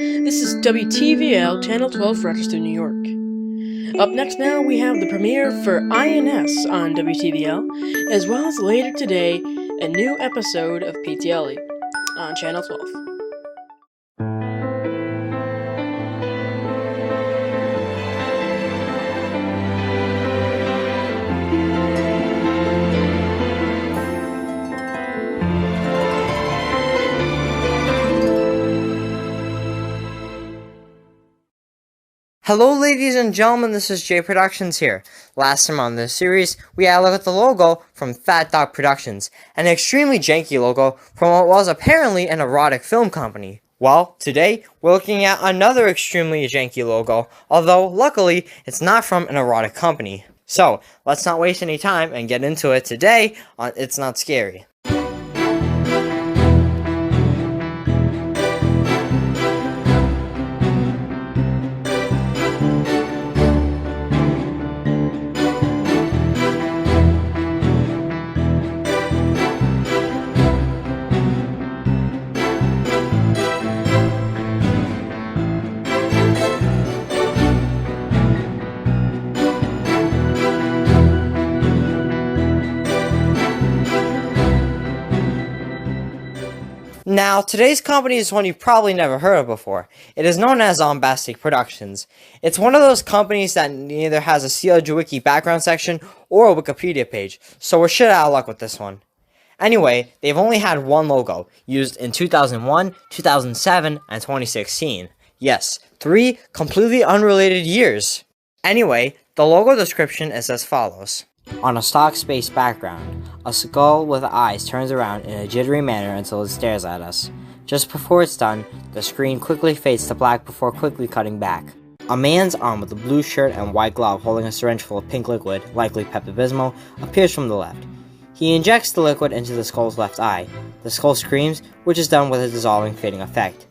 This is WTVL Channel 12, Rochester, New York. Up next now, we have the premiere for INS on WTVL, as well as later today, a new episode of PTLE on Channel 12. Hello ladies and gentlemen, this is J Productions here. Last time on this series, we had a look at the logo from Fat Dog Productions, an extremely janky logo from what was apparently an erotic film company. Well, today, we're looking at another extremely janky logo, although luckily, it's not from an erotic company. So, let's not waste any time and get into it today on It's Not Scary. Now, today's company is one you've probably never heard of before. It is known as Zombastic Productions. It's one of those companies that neither has a CLGWiki background section or a Wikipedia page, so we're shit out of luck with this one. Anyway, they've only had one logo, used in 2001, 2007, and 2016. Yes, 3 completely unrelated years. Anyway, the logo description is as follows. On a stock space background, a skull with eyes turns around in a jittery manner until it stares at us. Just before it's done, the screen quickly fades to black before quickly cutting back. A man's arm with a blue shirt and white glove holding a syringe full of pink liquid, likely Pepto-Bismol, appears from the left. He injects the liquid into the skull's left eye. The skull screams, which is done with a dissolving fading effect.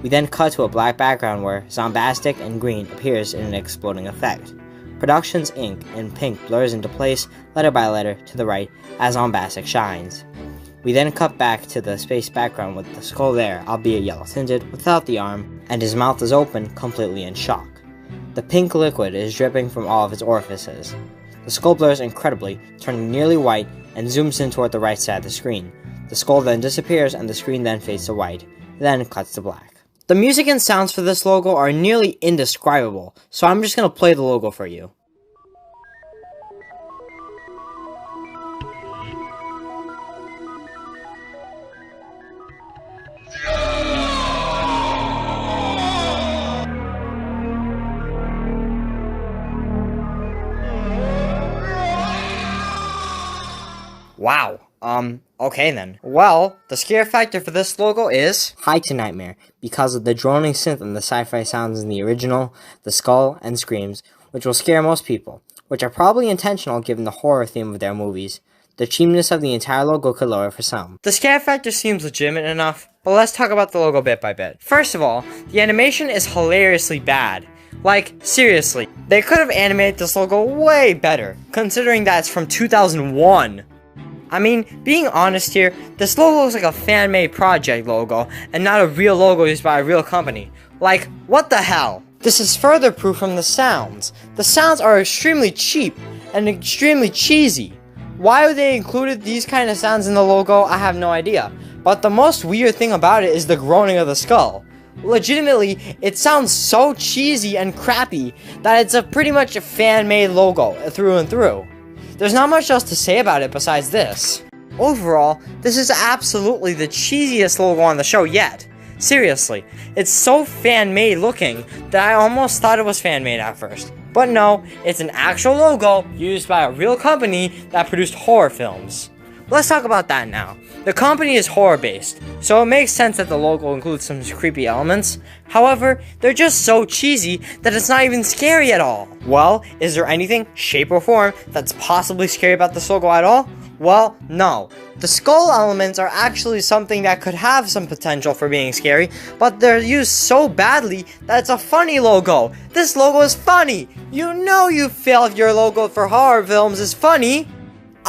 We then cut to a black background where Zombastic in green appears in an exploding effect. Productions Inc. in pink blurs into place, letter by letter, to the right, as Zombastic shines. We then cut back to the space background with the skull there, albeit yellow tinted, without the arm, and his mouth is open, completely in shock. The pink liquid is dripping from all of its orifices. The skull blurs incredibly, turning nearly white, and zooms in toward the right side of the screen. The skull then disappears, and the screen then fades to white, then cuts to black. The music and sounds for this logo are nearly indescribable, so I'm just going to play the logo for you. Wow. Okay then. Well, the scare factor for this logo is high to nightmare, because of the droning synth and the sci-fi sounds in the original, the skull, and screams, which will scare most people, which are probably intentional given the horror theme of their movies. The cheapness of the entire logo could lower for some. The scare factor seems legitimate enough, but let's talk about the logo bit by bit. First of all, the animation is hilariously bad. Like, seriously, they could have animated this logo way better, considering that it's from 2001. I mean, being honest here, this logo looks like a fan-made project logo, and not a real logo used by a real company. Like, what the hell? This is further proof from the sounds. The sounds are extremely cheap, and extremely cheesy. Why they included these kind of sounds in the logo, I have no idea. But the most weird thing about it is the groaning of the skull. Legitimately, it sounds so cheesy and crappy that it's pretty much a fan-made logo through and through. There's not much else to say about it besides this. Overall, this is absolutely the cheesiest logo on the show yet. Seriously, it's so fan-made looking that I almost thought it was fan-made at first. But no, it's an actual logo used by a real company that produced horror films. Let's talk about that now. The company is horror-based, so it makes sense that the logo includes some creepy elements. However, they're just so cheesy that it's not even scary at all. Well, is there anything, shape or form, that's possibly scary about this logo at all? Well, no. The skull elements are actually something that could have some potential for being scary, but they're used so badly that it's a funny logo. This logo is funny. You know you fail if your logo for horror films is funny.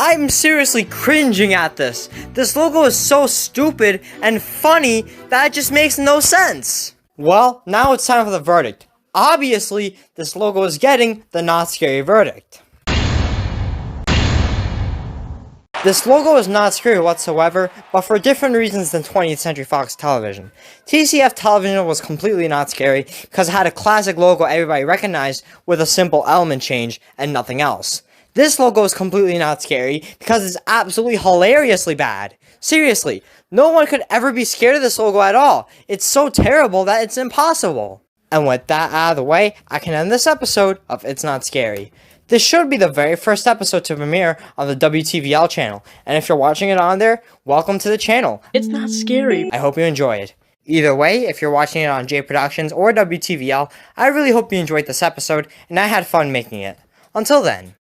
I'm seriously cringing at this. This logo is so stupid and funny that it just makes no sense. Well, now it's time for the verdict. Obviously, this logo is getting the not scary verdict. This logo is not scary whatsoever, but for different reasons than 20th Century Fox Television. TCF Television was completely not scary because it had a classic logo everybody recognized with a simple element change and nothing else. This logo is completely not scary because it's absolutely hilariously bad. Seriously, no one could ever be scared of this logo at all. It's so terrible that it's impossible. And with that out of the way, I can end this episode of It's Not Scary. This should be the very first episode to premiere on the WTVL channel, and if you're watching it on there, welcome to the channel. It's not scary. I hope you enjoy it. Either way, if you're watching it on J Productions or WTVL, I really hope you enjoyed this episode, and I had fun making it. Until then.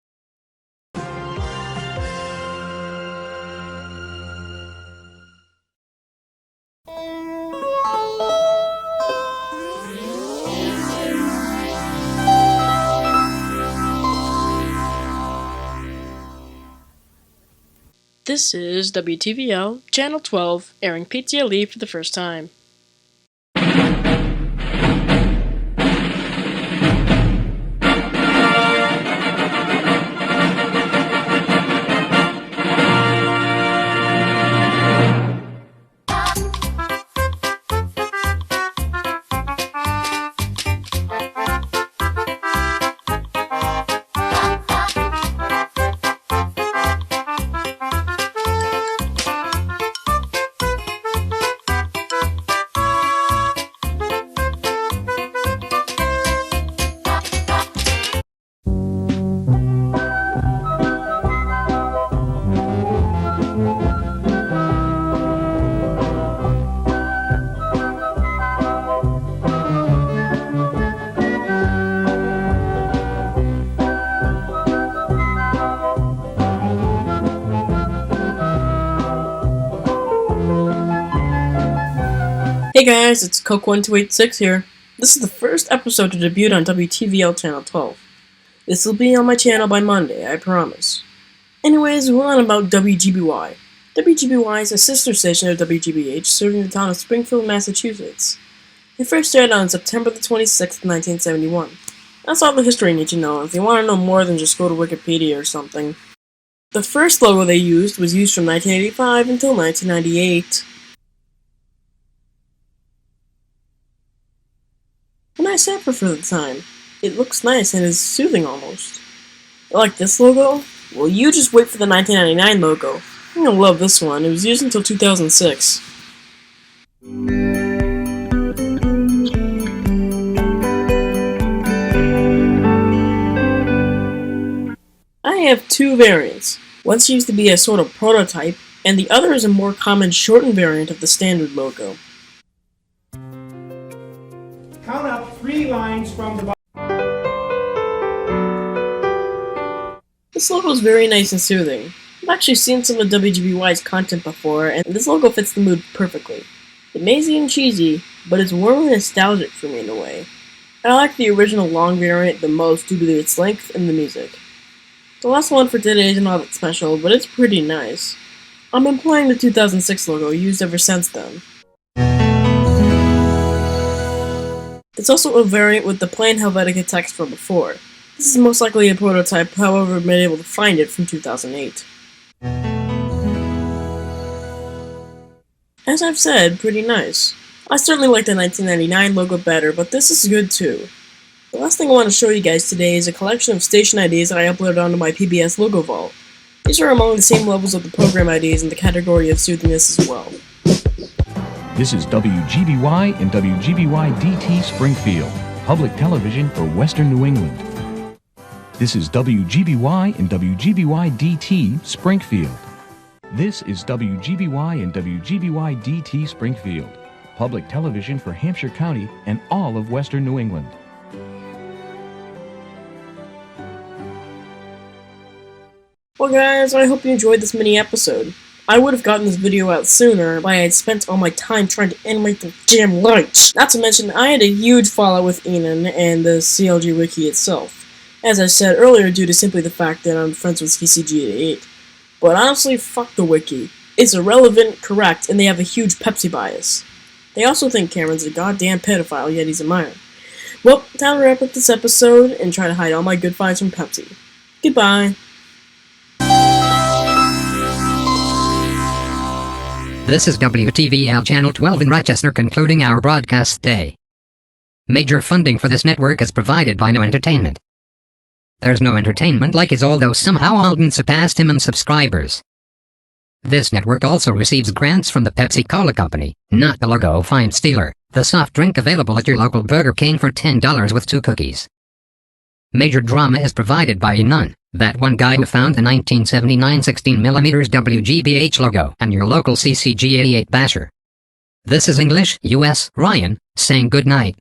This is WTVL, Channel 12, airing PTLE for the first time. Hey guys, it's Coke1286 here. This is the first episode to debut on WTVL Channel 12. This will be on my channel by Monday, I promise. Anyways, we're on about WGBY. WGBY is a sister station of WGBH, serving the town of Springfield, Massachusetts. It first aired on September the 26th, 1971. That's all the history you need to know. If you want to know more than just go to Wikipedia or something. The first logo they used was used from 1985 until 1998. A nice effort for the time. It looks nice and is soothing almost. Like this logo? Well, you just wait for the 1999 logo. You're gonna love this one. It was used until 2006. I have two variants. One seems to be a sort of prototype, and the other is a more common shortened variant of the standard logo. Count up 3 lines from the bottom. This logo is very nice and soothing. I've actually seen some of WGBY's content before, and this logo fits the mood perfectly. It may seem cheesy, but it's warmly nostalgic for me in a way. I like the original long variant the most due to its length and the music. The last one for today isn't all that special, but it's pretty nice. I'm employing the 2006 logo used ever since then. It's also a variant with the plain Helvetica text from before. This is most likely a prototype, however I've been able to find it from 2008. As I've said, pretty nice. I certainly like the 1999 logo better, but this is good too. The last thing I want to show you guys today is a collection of station IDs that I uploaded onto my PBS logo vault. These are among the same levels of the program IDs in the category of soothingness as well. This is WGBY and WGBY-DT Springfield, public television for Western New England. This is WGBY and WGBY-DT Springfield. This is WGBY and WGBY-DT Springfield, public television for Hampshire County and all of Western New England. Well guys, I hope you enjoyed this mini episode. I would have gotten this video out sooner, but I had spent all my time trying to animate the damn lights. Not to mention, I had a huge fallout with Enon and the CLG wiki itself. As I said earlier, due to simply the fact that I'm friends with VCG88. But honestly, fuck the wiki. It's irrelevant, correct, and they have a huge Pepsi bias. They also think Cameron's a goddamn pedophile, yet he's a minor. Well, time to wrap up this episode and try to hide all my good finds from Pepsi. Goodbye. This is WTVL Channel 12 in Rochester concluding our broadcast day. Major funding for this network is provided by No Entertainment. There's no entertainment like his, although somehow Alden surpassed him in subscribers. This network also receives grants from the Pepsi-Cola Company, not the logo Fine Stealer, the soft drink available at your local Burger King for $10 with 2 cookies. Major drama is provided by None, that one guy who found the 1979 16mm WGBH logo, and your local CCG 88 basher. This is English, US, Ryan, saying good night.